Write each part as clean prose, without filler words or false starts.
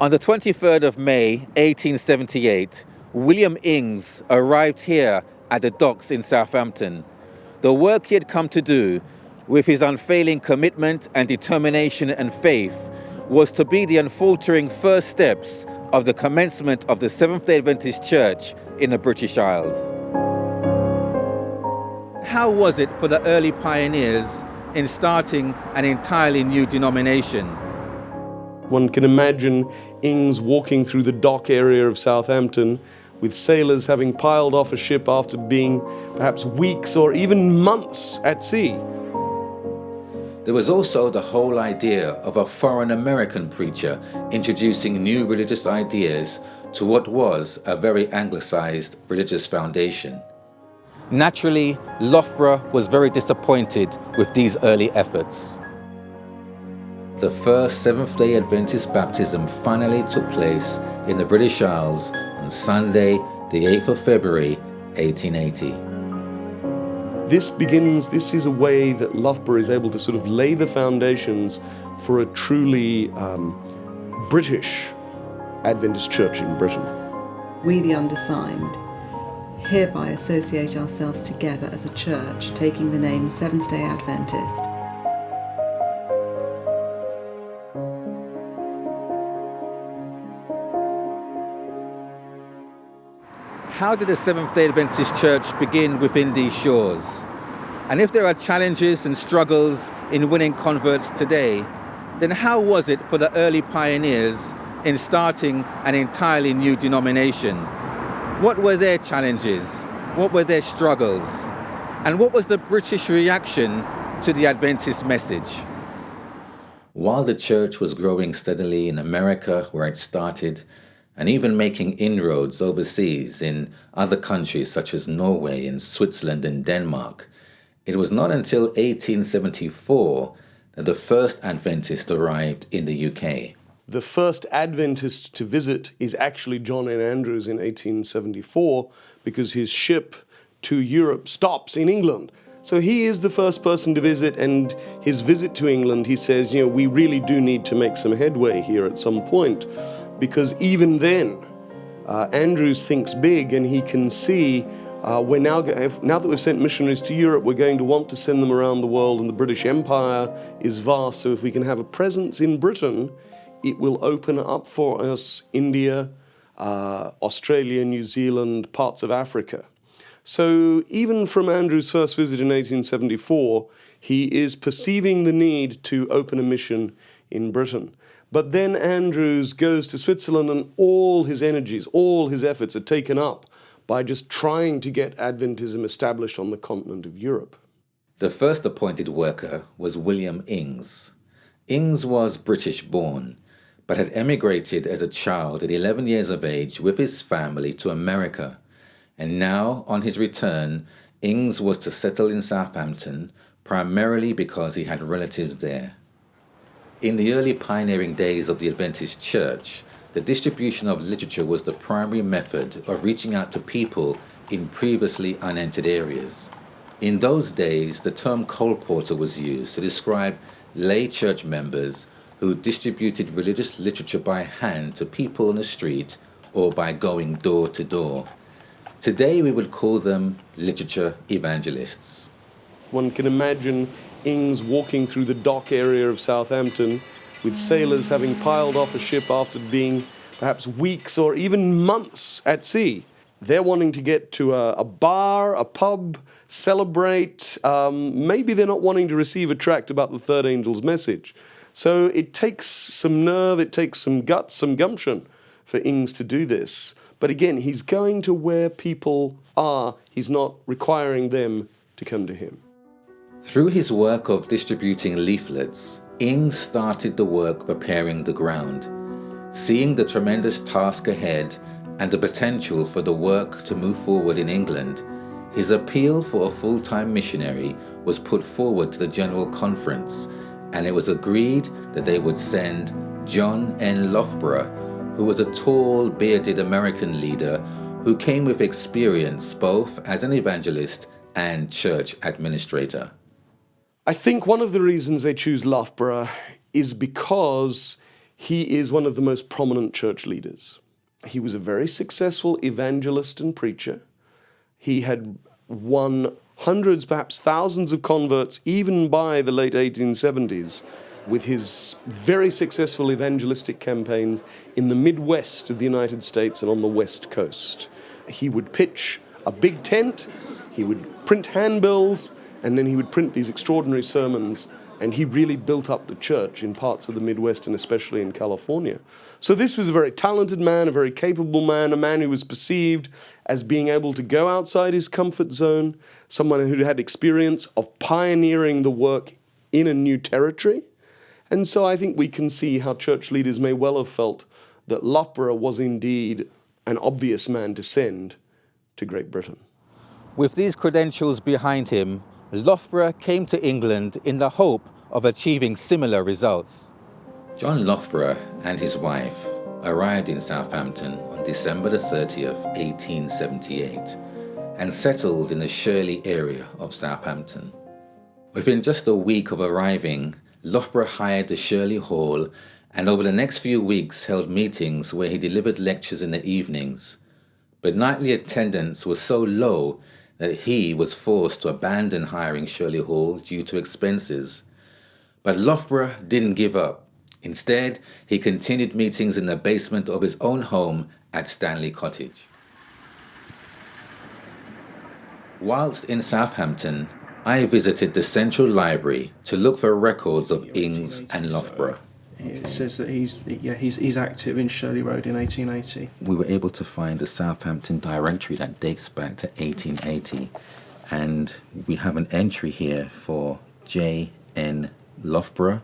On the 23rd of May, 1878, William Ings arrived here at the docks in Southampton. The work he had come to do, with his unfailing commitment and determination and faith, was to be the unfaltering first steps of the commencement of the Seventh-day Adventist Church in the British Isles. How was it for the early pioneers in starting an entirely new denomination? One can imagine Ings walking through the dock area of Southampton with sailors having piled off a ship after being perhaps weeks or even months at sea. There was also the whole idea of a foreign American preacher introducing new religious ideas to what was a very anglicized religious foundation. Naturally, Loughborough was very disappointed with these early efforts. The first Seventh-day Adventist baptism finally took place in the British Isles on Sunday, the 8th of February, 1880. This is a way that Loughborough is able to sort of lay the foundations for a truly British Adventist church in Britain. We, the undersigned, hereby associate ourselves together as a church, taking the name Seventh-day Adventist. How did the Seventh-day Adventist Church begin within these shores? And if there are challenges and struggles in winning converts today, then how was it for the early pioneers in starting an entirely new denomination? What were their challenges? What were their struggles? And what was the British reaction to the Adventist message? While the church was growing steadily in America, where it started, and even making inroads overseas in other countries such as Norway and Switzerland and Denmark, it was not until 1874 that the first Adventist arrived in the UK. The first Adventist to visit is actually John N. Andrews in 1874 because his ship to Europe stops in England. So he is the first person to visit, and his visit to England, he says, we really do need to make some headway here at some point. Because even then, Andrews thinks big, and he can see now that we've sent missionaries to Europe, we're going to want to send them around the world, and the British Empire is vast. So if we can have a presence in Britain, it will open up for us India, Australia, New Zealand, parts of Africa. So even from Andrews' first visit in 1874, he is perceiving the need to open a mission in Britain. But then Andrews goes to Switzerland, and all his energies, all his efforts are taken up by just trying to get Adventism established on the continent of Europe. The first appointed worker was William Ings. Ings was British born, but had emigrated as a child at 11 years of age with his family to America. And now, on his return, Ings was to settle in Southampton, primarily because he had relatives there. In the early pioneering days of the Adventist Church, the distribution of literature was the primary method of reaching out to people in previously unentered areas. In those days, the term colporteur was used to describe lay church members who distributed religious literature by hand to people on the street or by going door to door. Today, we would call them literature evangelists. One can imagine Ings walking through the dock area of Southampton with sailors having piled off a ship after being perhaps weeks or even months at sea. They're wanting to get to a bar, a pub, celebrate. Maybe they're not wanting to receive a tract about the third angel's message. So it takes some nerve, it takes some guts, some gumption for Ings to do this. But again, he's going to where people are. He's not requiring them to come to him. Through his work of distributing leaflets, Ings started the work preparing the ground. Seeing the tremendous task ahead and the potential for the work to move forward in England, his appeal for a full-time missionary was put forward to the General Conference, and it was agreed that they would send John N. Loughborough, who was a tall, bearded American leader who came with experience both as an evangelist and church administrator. I think one of the reasons they choose Loughborough is because he is one of the most prominent church leaders. He was a very successful evangelist and preacher. He had won hundreds, perhaps thousands of converts, even by the late 1870s, with his very successful evangelistic campaigns in the Midwest of the United States and on the West Coast. He would pitch a big tent, he would print handbills, and then he would print these extraordinary sermons, and he really built up the church in parts of the Midwest and especially in California. So this was a very talented man, a very capable man, a man who was perceived as being able to go outside his comfort zone, someone who had experience of pioneering the work in a new territory. And so I think we can see how church leaders may well have felt that Loughborough was indeed an obvious man to send to Great Britain. With these credentials behind him, Loughborough came to England in the hope of achieving similar results. John Loughborough and his wife arrived in Southampton on December the 30th, 1878, and settled in the Shirley area of Southampton. Within just a week of arriving, Loughborough hired the Shirley Hall, and over the next few weeks held meetings where he delivered lectures in the evenings. But nightly attendance was so low that he was forced to abandon hiring Shirley Hall due to expenses. But Loughborough didn't give up. Instead, he continued meetings in the basement of his own home at Stanley Cottage. Whilst in Southampton, I visited the Central Library to look for records of Ings and Loughborough. It says that he's active in Shirley Road in 1880. We were able to find the Southampton directory that dates back to 1880, and we have an entry here for J.N. Loughborough,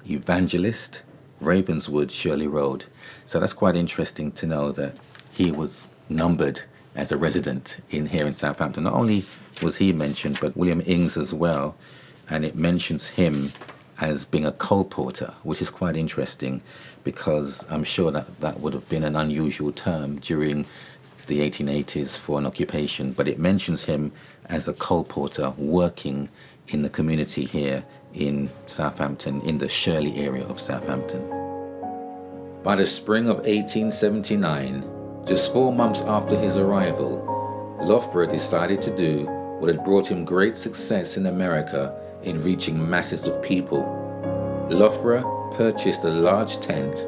evangelist, Ravenswood, Shirley Road. So that's quite interesting to know that he was numbered as a resident here in Southampton. Not only was he mentioned, but William Ings as well, and it mentions him as being a colporteur, which is quite interesting because I'm sure that would have been an unusual term during the 1880s for an occupation, but it mentions him as a colporteur working in the community here in Southampton, in the Shirley area of Southampton. By the spring of 1879, just 4 months after his arrival, Loughborough decided to do what had brought him great success in America in reaching masses of people. Loughborough purchased a large tent,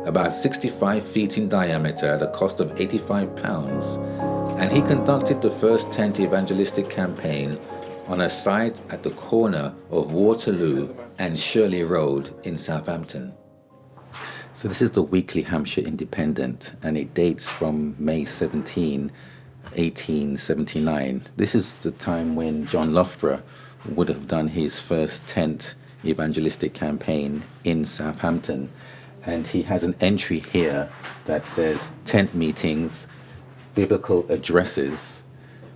about 65 feet in diameter at a cost of £85, and he conducted the first tent evangelistic campaign on a site at the corner of Waterloo and Shirley Road in Southampton. So this is the Weekly Hampshire Independent, and it dates from May 17, 1879. This is the time when John Loughborough would have done his first tent evangelistic campaign in Southampton. And he has an entry here that says tent meetings, biblical addresses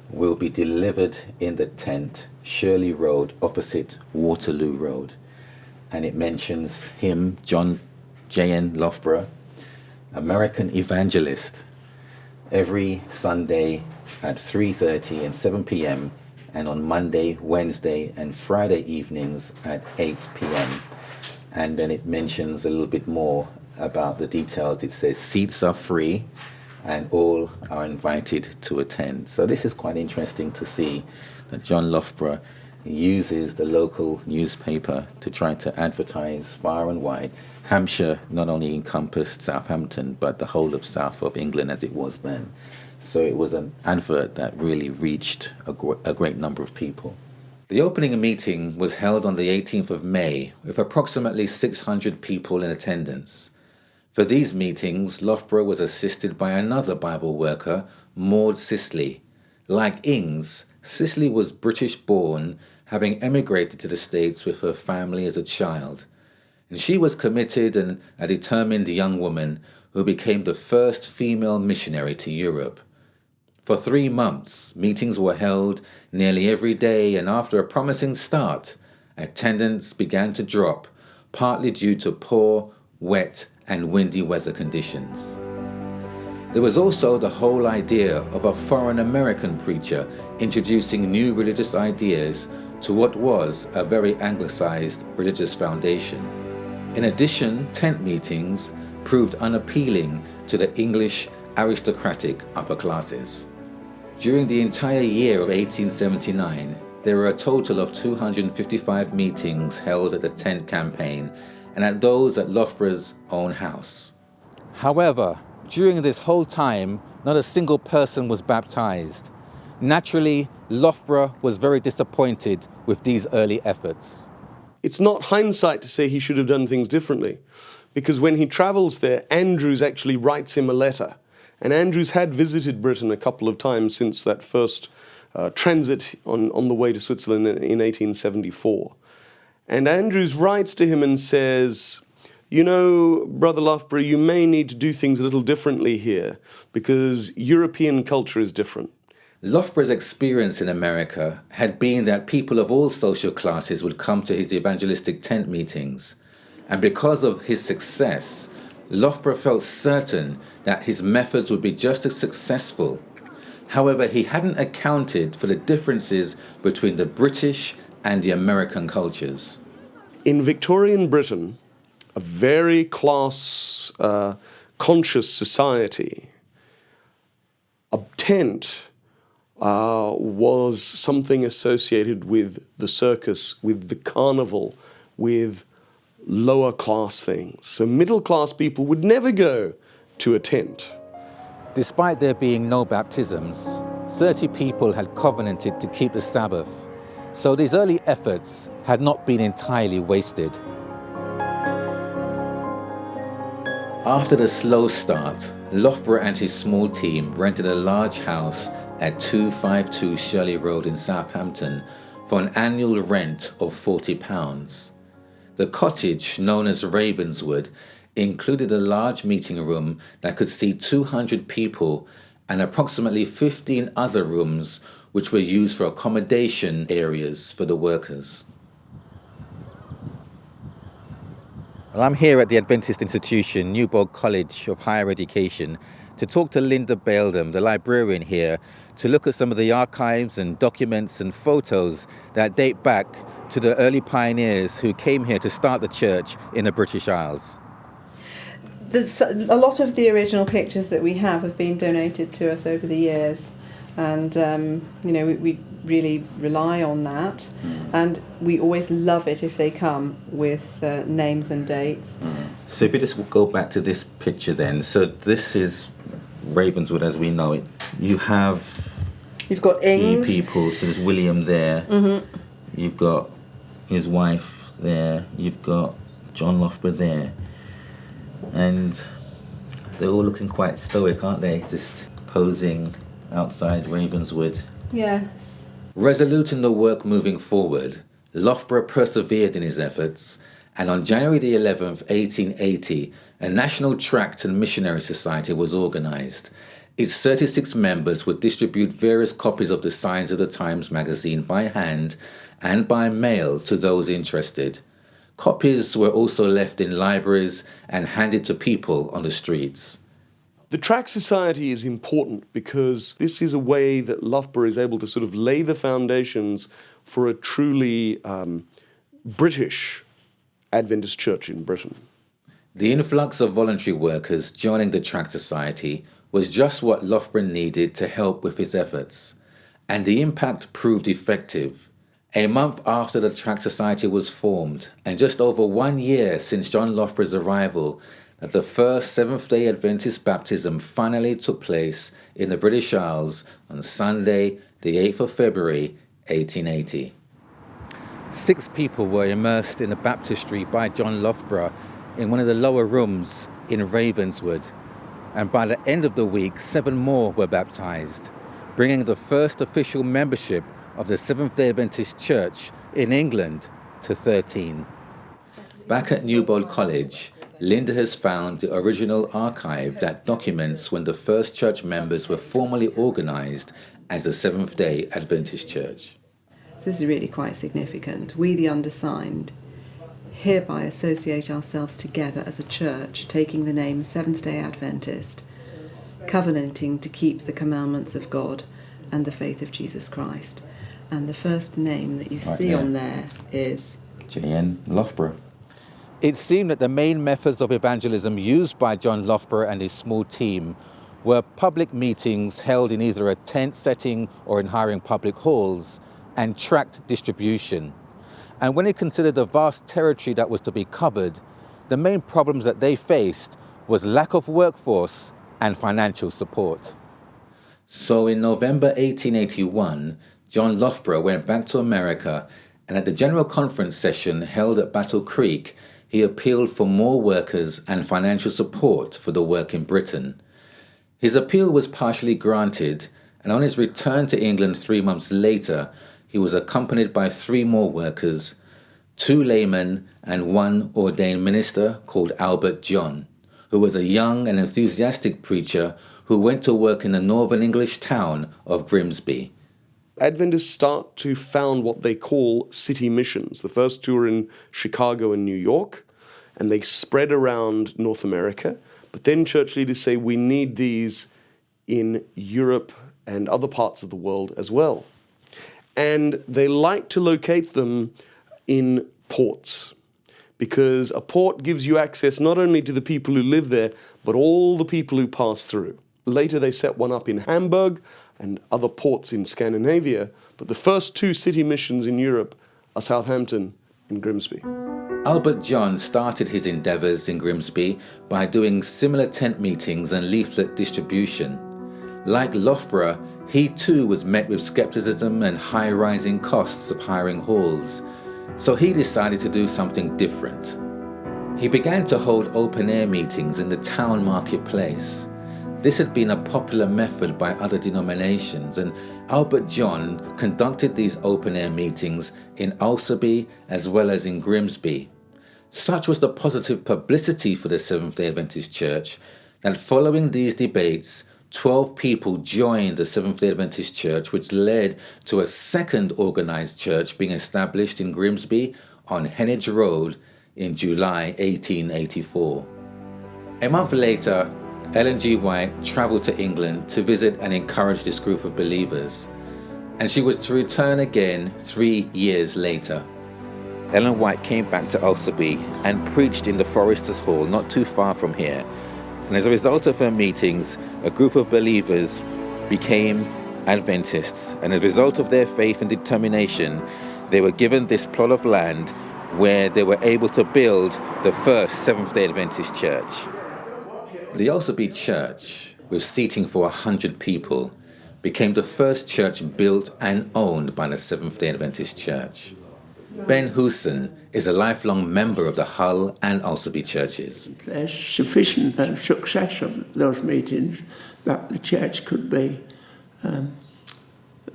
will be delivered in the tent, Shirley Road, opposite Waterloo Road. And it mentions him, John J.N. Loughborough, American evangelist, every Sunday at 3:30 and 7 p.m., and on Monday, Wednesday, and Friday evenings at 8 p.m. And then it mentions a little bit more about the details. It says seats are free and all are invited to attend. So this is quite interesting to see that John Loughborough uses the local newspaper to try to advertise far and wide. Hampshire not only encompassed Southampton, but the whole of south of England as it was then. So it was an advert that really reached a great number of people. The opening meeting was held on the 18th of May with approximately 600 people in attendance. For these meetings, Loughborough was assisted by another Bible worker, Maud Sisley. Like Ings, Sisley was British-born, having emigrated to the States with her family as a child. And she was committed and a determined young woman who became the first female missionary to Europe. For 3 months, meetings were held nearly every day, and after a promising start, attendance began to drop, partly due to poor, wet, and windy weather conditions. There was also the whole idea of a foreign American preacher introducing new religious ideas to what was a very anglicized religious foundation. In addition, tent meetings proved unappealing to the English aristocratic upper classes. During the entire year of 1879, there were a total of 255 meetings held at the tent campaign and at those at Loughborough's own house. However, during this whole time, not a single person was baptized. Naturally, Loughborough was very disappointed with these early efforts. It's not hindsight to say he should have done things differently, because when he travels there, Andrews actually writes him a letter. And Andrews had visited Britain a couple of times since that first transit on the way to Switzerland in 1874. And Andrews writes to him and says, you know, Brother Loughborough, you may need to do things a little differently here, because European culture is different. Loughborough's experience in America had been that people of all social classes would come to his evangelistic tent meetings. And because of his success, Loughborough felt certain that his methods would be just as successful. However, he hadn't accounted for the differences between the British and the American cultures. In Victorian Britain, a very class-conscious society, a tent was something associated with the circus, with the carnival, with lower class things. So middle class people would never go to a tent. Despite there being no baptisms, 30 people had covenanted to keep the Sabbath. So these early efforts had not been entirely wasted. After the slow start, Loughborough and his small team rented a large house at 252 Shirley Road in Southampton for an annual rent of £40. The cottage, known as Ravenswood, included a large meeting room that could seat 200 people and approximately 15 other rooms which were used for accommodation areas for the workers. Well, I'm here at the Adventist Institution, Newbold College of Higher Education, to talk to Linda Baildam, the librarian here, to look at some of the archives and documents and photos that date back to the early pioneers who came here to start the church in the British Isles. There's a lot of the original pictures that we have been donated to us over the years, and we really rely on that, and we always love it if they come with names and dates. So if you just go back to this picture then, so this is Ravenswood as we know it. You've got Ings. People, so there's William there. Mm-hmm. You've got his wife there. You've got John Loughborough there. And they're all looking quite stoic, aren't they? Just posing outside Ravenswood. Yes. Resolute in the work moving forward, Loughborough persevered in his efforts, and on January the 11th, 1880, a National Tract and Missionary Society was organised. Its 36 members would distribute various copies of the Signs of the Times magazine by hand and by mail to those interested. Copies were also left in libraries and handed to people on the streets. The Tract Society is important because this is a way that Loughborough is able to sort of lay the foundations for a truly British Adventist church in Britain. The influx of voluntary workers joining the Tract Society was just what Loughborough needed to help with his efforts, and the impact proved effective. A month after the Tract Society was formed, and just over 1 year since John Loughborough's arrival, that the first Seventh-day Adventist baptism finally took place in the British Isles on Sunday, the 8th of February, 1880. 6 people were immersed in the baptistry by John Loughborough in one of the lower rooms in Ravenswood, and by the end of the week, 7 more were baptized, bringing the first official membership of the Seventh-day Adventist Church in England to 13. Back at Newbold College, Linda has found the original archive that documents when the first church members were formally organised as the Seventh-day Adventist Church. So this is really quite significant. We, the undersigned, hereby associate ourselves together as a church, taking the name Seventh-day Adventist, covenanting to keep the commandments of God and the faith of Jesus Christ. And the first name that you see on there is J.N. Loughborough. It seemed that the main methods of evangelism used by John Loughborough and his small team were public meetings held in either a tent setting or in hiring public halls, and tract distribution. And when he considered the vast territory that was to be covered, the main problems that they faced was lack of workforce and financial support. So in November 1881, John Loughborough went back to America, and at the General Conference session held at Battle Creek, he appealed for more workers and financial support for the work in Britain. His appeal was partially granted, and on his return to England 3 months later, he was accompanied by 3 more workers, 2 laymen and 1 ordained minister called Albert John, who was a young and enthusiastic preacher who went to work in the northern English town of Grimsby. Adventists start to found what they call city missions. The first 2 are in Chicago and New York, and they spread around North America. But then church leaders say we need these in Europe and other parts of the world as well. And they like to locate them in ports, because a port gives you access not only to the people who live there, but all the people who pass through. Later they set one up in Hamburg and other ports in Scandinavia, but the first 2 city missions in Europe are Southampton and Grimsby. Albert John started his endeavours in Grimsby by doing similar tent meetings and leaflet distribution. Like Loughborough, he too was met with scepticism and high rising costs of hiring halls, so he decided to do something different. He began to hold open-air meetings in the town marketplace. This had been a popular method by other denominations, and Albert John conducted these open-air meetings in Alsaby as well as in Grimsby. Such was the positive publicity for the Seventh-day Adventist Church that following these debates, 12 people joined the Seventh-day Adventist Church, which led to a second organized church being established in Grimsby on Heneage Road in July 1884. A month later, Ellen G. White travelled to England to visit and encourage this group of believers, and she was to return again 3 years later. Ellen White came back to Alsaby and preached in the Foresters' Hall not too far from here, and as a result of her meetings, a group of believers became Adventists, and as a result of their faith and determination, they were given this plot of land where they were able to build the first Seventh-day Adventist church. The Alsaby Church, with seating for 100 people, became the first church built and owned by the Seventh-day Adventist Church. Ben Hooson is a lifelong member of the Hull and Alsaby churches. There's sufficient success of those meetings that the church could be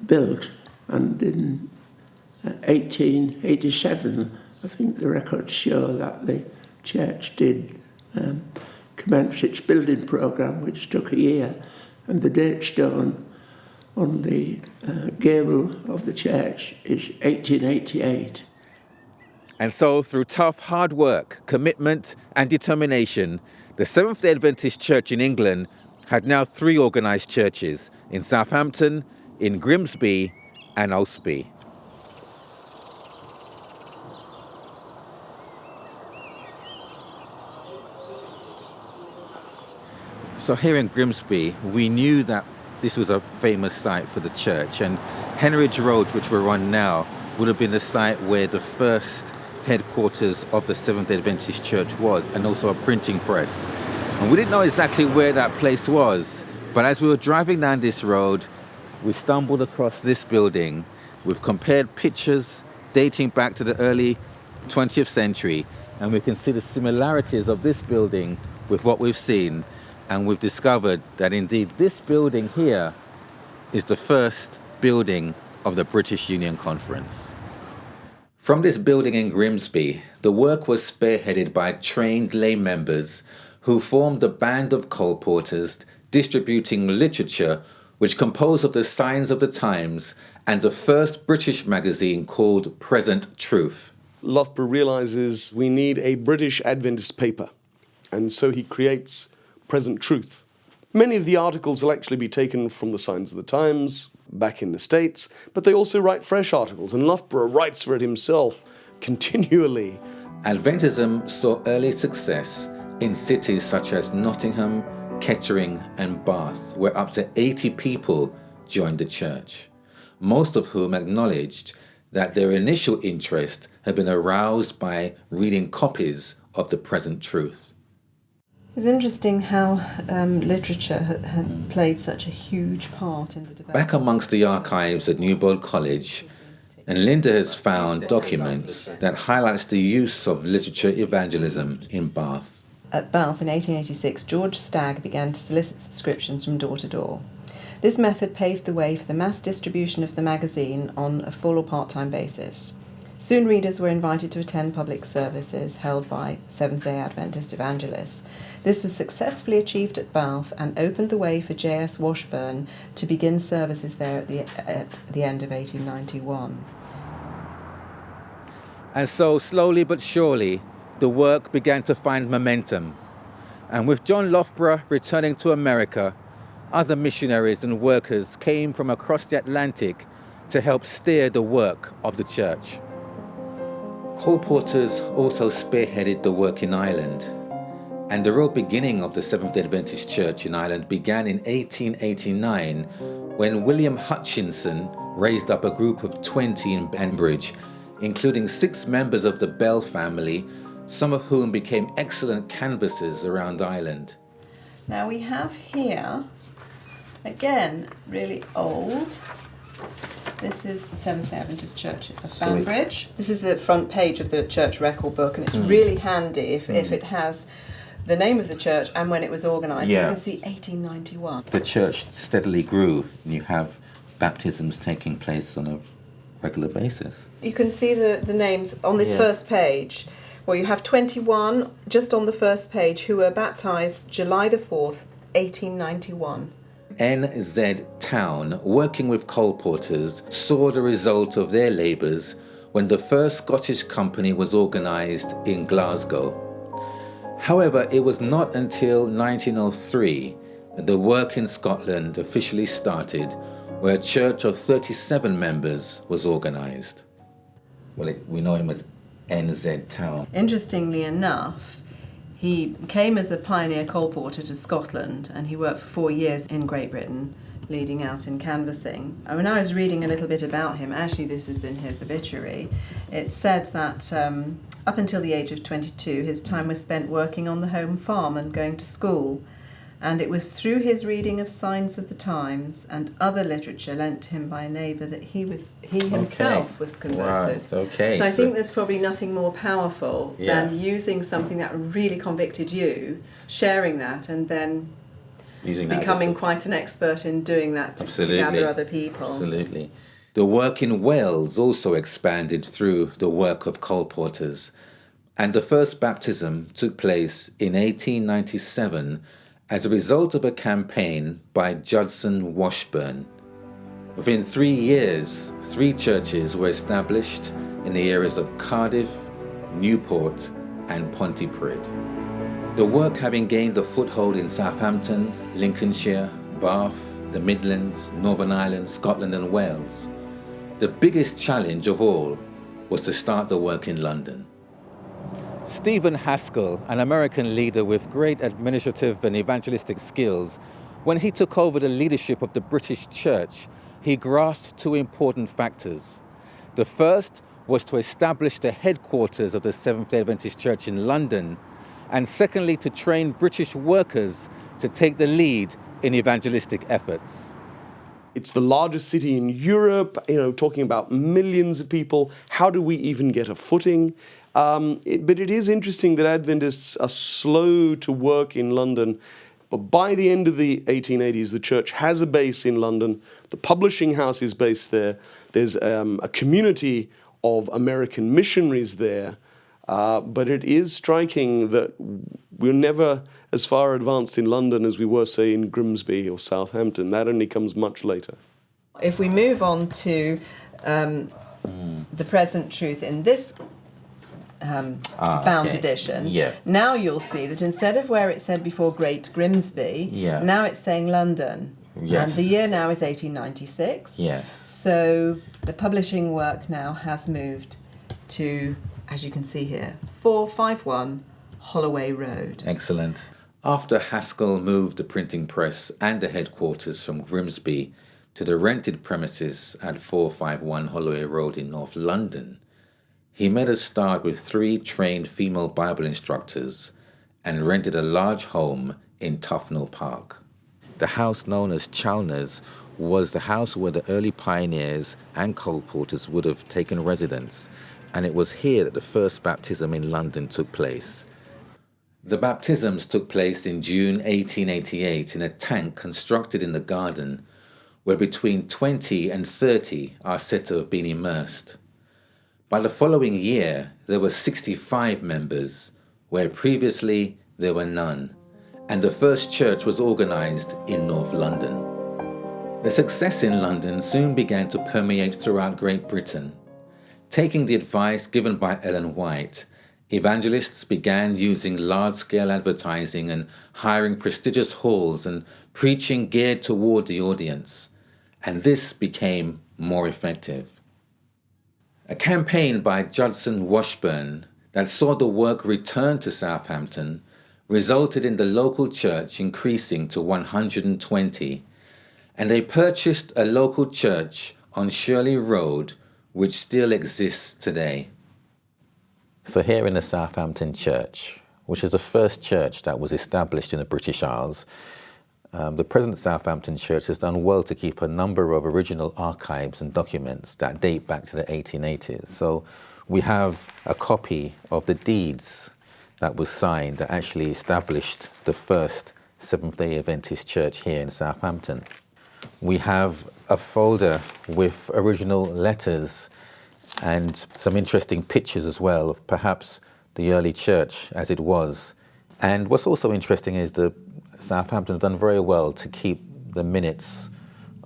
built, and in 1887 I think the records show that the church did commence its building programme, which took a year, and the date stone on the gable of the church is 1888. And so, through tough, hard work, commitment, and determination, the Seventh-day Adventist Church in England had now 3 organised churches in Southampton, in Grimsby, and Alsaby. So here in Grimsby, we knew that this was a famous site for the church, and Heneage Road, which we're on now, would have been the site where the first headquarters of the Seventh-day Adventist Church was, and also a printing press. And we didn't know exactly where that place was, but as we were driving down this road, we stumbled across this building. We've compared pictures dating back to the early 20th century, and we can see the similarities of this building with what we've seen, and we've discovered that indeed this building here is the first building of the British Union Conference. From this building in Grimsby, the work was spearheaded by trained lay members who formed a band of colporteurs distributing literature which composed of the Signs of the Times and the first British magazine called Present Truth. Loughborough realizes we need a British Adventist paper, and so he creates Present Truth. Many of the articles will actually be taken from the Signs of the Times back in the States, but they also write fresh articles, and Loughborough writes for it himself continually. Adventism saw early success in cities such as Nottingham, Kettering and Bath, where up to 80 people joined the church, most of whom acknowledged that their initial interest had been aroused by reading copies of the present truth. It's interesting how literature had played such a huge part in the development. Back amongst the archives at Newbold College, and Linda has found documents that highlights the use of literature evangelism in Bath. At Bath in 1886, George Stagg began to solicit subscriptions from door to door. This method paved the way for the mass distribution of the magazine on a full or part-time basis. Soon readers were invited to attend public services held by Seventh-day Adventist evangelists. This was successfully achieved at Bath and opened the way for J.S. Washburn to begin services there at the end of 1891. And so, slowly but surely, the work began to find momentum. And with John Loughborough returning to America, other missionaries and workers came from across the Atlantic to help steer the work of the church. Colporteurs also spearheaded the work in Ireland, and the real beginning of the Seventh-day Adventist Church in Ireland began in 1889 when William Hutchinson raised up a group of 20 in Banbridge, including 6 members of the Bell family, some of whom became excellent canvassers around Ireland. Now we have here, again, really old. This is the Seventh-day Adventist Church of Banbridge. This is the front page of the church record book, and it's really handy if it has the name of the church and when it was organised. Yeah. You can see 1891. The church steadily grew, and you have baptisms taking place on a regular basis. You can see the names on this first page. Well, you have 21 just on the first page who were baptised July the 4th, 1891. NZ Town, working with colporteurs, saw the result of their labours when the first Scottish company was organised in Glasgow. However, it was not until 1903 that the work in Scotland officially started, where a church of 37 members was organised. Well, we know him as NZ Town. Interestingly enough, he came as a pioneer colporteur to Scotland, and he worked for 4 years in Great Britain, leading out in canvassing. And when I was reading a little bit about him, actually this is in his obituary, it said that up until the age of 22, his time was spent working on the home farm and going to school. And it was through his reading of Signs of the Times and other literature lent to him by a neighbour that he himself was converted. Right. Okay. So I think there's probably nothing more powerful than using something that really convicted you, sharing that, and then becoming quite an expert in doing that to gather other people. Absolutely. The work in Wales also expanded through the work of colporteurs, and the first baptism took place in 1897 as a result of a campaign by Judson Washburn. Within 3 years, 3 churches were established in the areas of Cardiff, Newport and Pontypridd. The work having gained a foothold in Southampton, Lincolnshire, Bath, the Midlands, Northern Ireland, Scotland and Wales. The biggest challenge of all was to start the work in London. Stephen Haskell, an American leader with great administrative and evangelistic skills, when he took over the leadership of the British Church, he grasped 2 important factors. The first was to establish the headquarters of the Seventh-day Adventist Church in London, and secondly, to train British workers to take the lead in evangelistic efforts. It's the largest city in Europe, talking about millions of people. How do we even get a footing? But it is interesting that Adventists are slow to work in London. But by the end of the 1880s, the church has a base in London. The publishing house is based there. There's a community of American missionaries there. But it is striking that we're never as far advanced in London as we were, say, in Grimsby or Southampton. That only comes much later. If we move on to the present truth in this bound edition, now you'll see that instead of where it said before Great Grimsby, now it's saying London. And the year now is 1896. So the publishing work now has moved to as you can see here, 451 Holloway Road. Excellent. After Haskell moved the printing press and the headquarters from Grimsby to the rented premises at 451 Holloway Road in North London, he made a start with 3 trained female Bible instructors and rented a large home in Tufnell Park. The house known as Chalmers was the house where the early pioneers and colporteurs would have taken residence, and it was here that the first baptism in London took place. The baptisms took place in June 1888 in a tank constructed in the garden, where between 20 and 30 are said to have been immersed. By the following year, there were 65 members, where previously there were none, and the first church was organised in North London. The success in London soon began to permeate throughout Great Britain. Taking the advice given by Ellen White, evangelists began using large-scale advertising and hiring prestigious halls and preaching geared toward the audience, and this became more effective. A campaign by Judson Washburn that saw the work return to Southampton resulted in the local church increasing to 120, and they purchased a local church on Shirley Road, which still exists today. So here in the Southampton Church, which is the first church that was established in the British Isles, the present Southampton Church has done well to keep a number of original archives and documents that date back to the 1880s. So we have a copy of the deeds that was signed that actually established the first Seventh-day Adventist church here in Southampton. We have a folder with original letters and some interesting pictures as well of perhaps the early church as it was. And what's also interesting is the Southampton have done very well to keep the minutes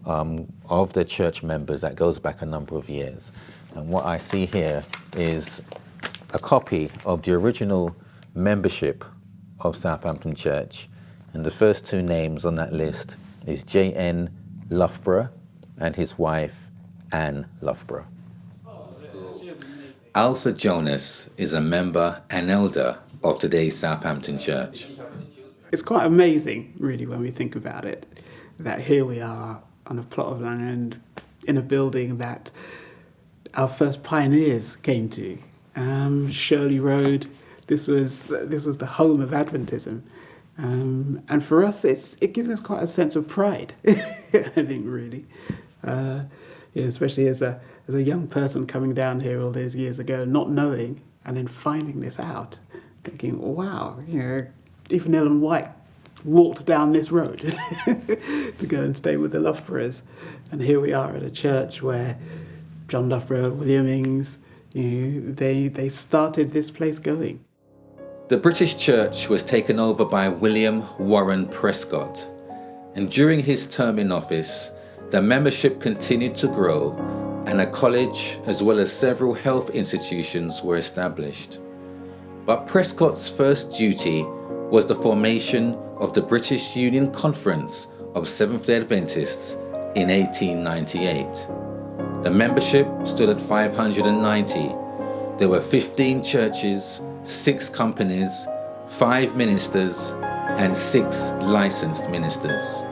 of their church members that goes back a number of years. And what I see here is a copy of the original membership of Southampton Church. And the first 2 names on that list is J.N. Loughborough and his wife, Anne Loughborough. Arthur Jonas is a member and elder of today's Southampton Church. It's quite amazing, really, when we think about it, that here we are on a plot of land in a building that our first pioneers came to. Shirley Road, this was the home of Adventism. And for us, it gives us quite a sense of pride, I think, really. Especially as a young person coming down here all those years ago, not knowing, and then finding this out, thinking, wow, even Ellen White walked down this road to go and stay with the Loughboroughs. And here we are at a church where John Loughborough, William Ings, they started this place going. The British Church was taken over by William Warren Prescott, and during his term in office, the membership continued to grow, and a college as well as several health institutions were established. But Prescott's first duty was the formation of the British Union Conference of Seventh-day Adventists in 1898. The membership stood at 590. There were 15 churches, 6 companies, 5 ministers, and 6 licensed ministers.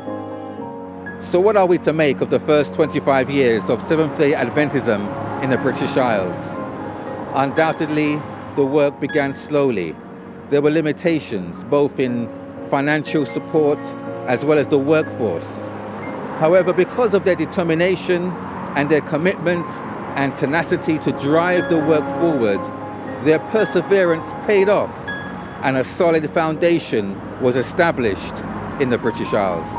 So what are we to make of the first 25 years of Seventh-day Adventism in the British Isles? Undoubtedly, the work began slowly. There were limitations, both in financial support as well as the workforce. However, because of their determination and their commitment and tenacity to drive the work forward, their perseverance paid off, and a solid foundation was established in the British Isles.